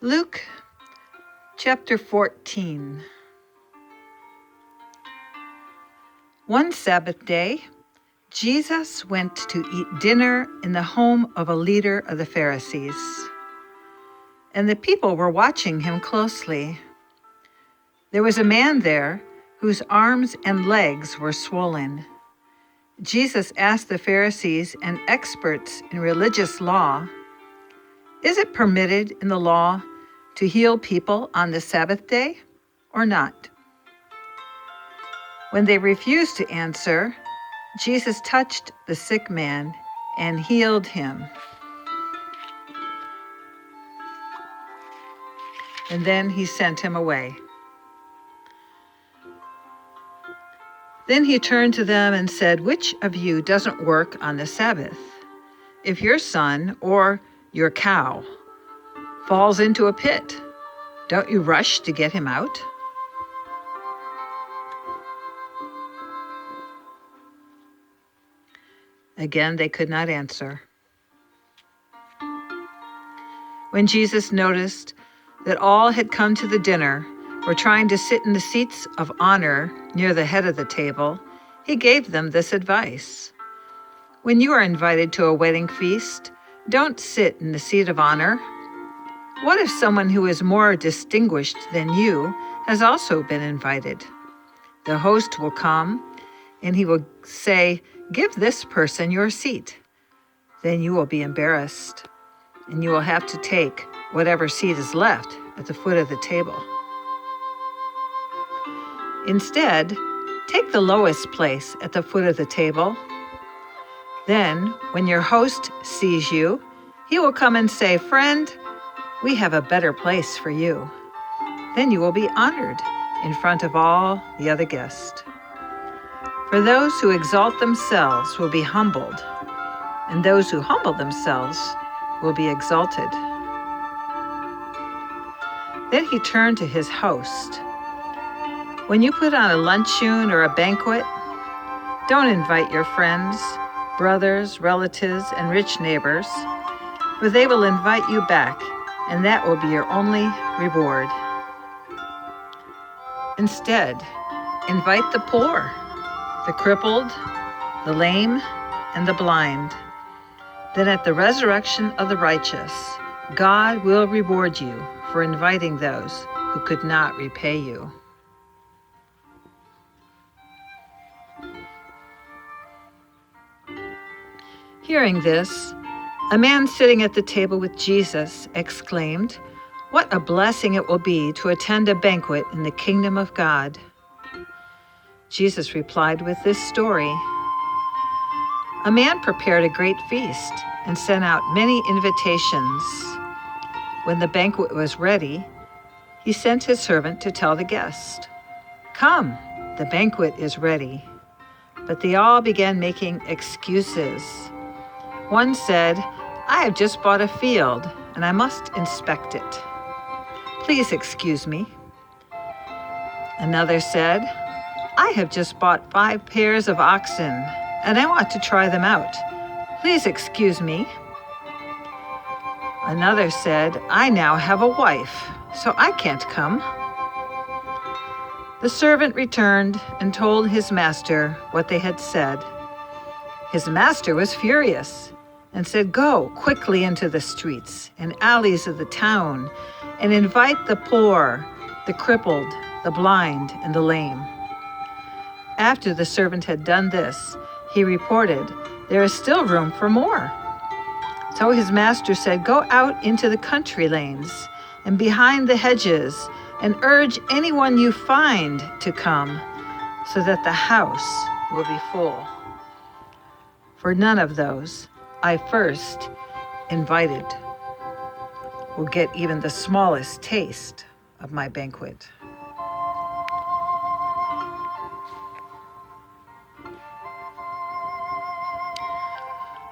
Luke chapter 14. One Sabbath day, Jesus went to eat dinner in the home of a leader of the Pharisees, and the people were watching him closely. There was a man there whose arms and legs were swollen. Jesus asked the Pharisees and experts in religious law, "Is it permitted in the law to heal people on the Sabbath day or not?" When they refused to answer, Jesus touched the sick man and healed him. And then he sent him away. Then he turned to them and said, "Which of you doesn't work on the Sabbath? If your son or your cow falls into a pit, don't you rush to get him out?" Again, they could not answer. When Jesus noticed that all had come to the dinner, were trying to sit in the seats of honor near the head of the table, he gave them this advice. When you are invited to a wedding feast, don't sit in the seat of honor. What if someone who is more distinguished than you has also been invited? The host will come and he will say, "Give this person your seat." Then you will be embarrassed, and you will have to take whatever seat is left at the foot of the table. Instead, take the lowest place at the foot of the table. Then, when your host sees you, he will come and say, "Friend, we have a better place for you." Then you will be honored in front of all the other guests. For those who exalt themselves will be humbled, and those who humble themselves will be exalted. Then he turned to his host. When you put on a luncheon or a banquet, don't invite your friends, brothers, relatives, and rich neighbors, for they will invite you back, and that will be your only reward. Instead, invite the poor, the crippled, the lame, and the blind. Then at the resurrection of the righteous, God will reward you for inviting those who could not repay you. Hearing this, a man sitting at the table with Jesus exclaimed, "What a blessing it will be to attend a banquet in the kingdom of God." Jesus replied with this story. A man prepared a great feast and sent out many invitations. When the banquet was ready, he sent his servant to tell the guests, "Come, the banquet is ready." But they all began making excuses. One said, "I have just bought a field and I must inspect it. Please excuse me." Another said, "I have just bought 5 pairs of oxen and I want to try them out. Please excuse me." Another said, "I now have a wife, so I can't come." The servant returned and told his master what they had said. His master was furious and said, "Go quickly into the streets and alleys of the town and invite the poor, the crippled, the blind, and the lame." After the servant had done this, he reported, "There is still room for more." So his master said, "Go out into the country lanes and behind the hedges and urge anyone you find to come, so that the house will be full. For none of those I first invited will get even the smallest taste of my banquet."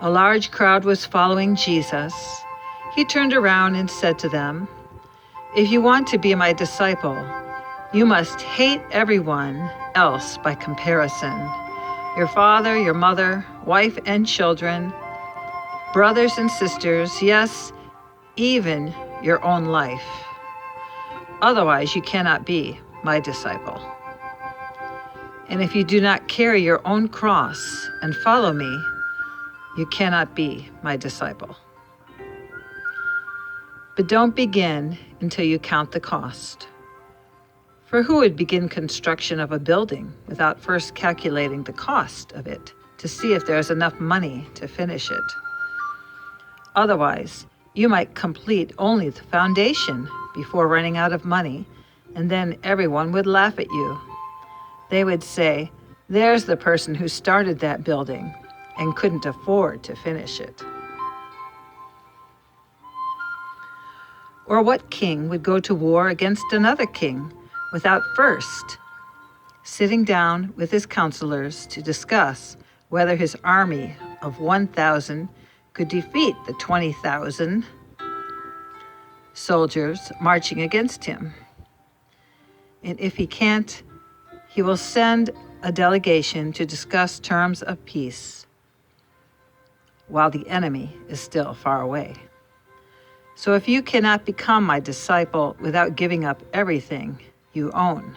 A large crowd was following Jesus. He turned around and said to them, "If you want to be my disciple, you must hate everyone else by comparison. Your father, your mother, wife and children, brothers and sisters, yes, even your own life. Otherwise, you cannot be my disciple. And if you do not carry your own cross and follow me, you cannot be my disciple. But don't begin until you count the cost. For who would begin construction of a building without first calculating the cost of it to see if there is enough money to finish it? Otherwise, you might complete only the foundation before running out of money, and then everyone would laugh at you. They would say, "There's the person who started that building and couldn't afford to finish it." Or what king would go to war against another king without first sitting down with his counselors to discuss whether his army of 1,000 could defeat the 20,000 soldiers marching against him? And if he can't, he will send a delegation to discuss terms of peace while the enemy is still far away. So if you cannot become my disciple without giving up everything you own,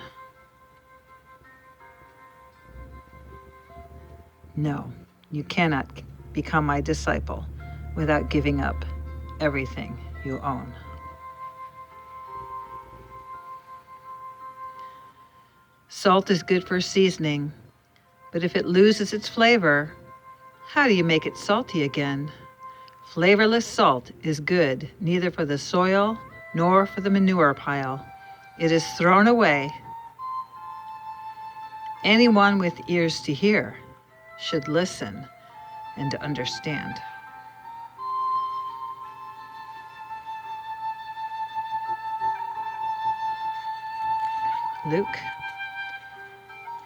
no, you cannot become my disciple without giving up everything you own. Salt is good for seasoning, but if it loses its flavor, how do you make it salty again? Flavorless salt is good neither for the soil nor for the manure pile. It is thrown away. Anyone with ears to hear should listen and understand. Luke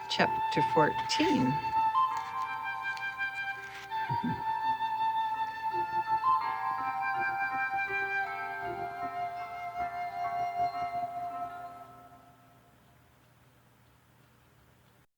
chapter 14.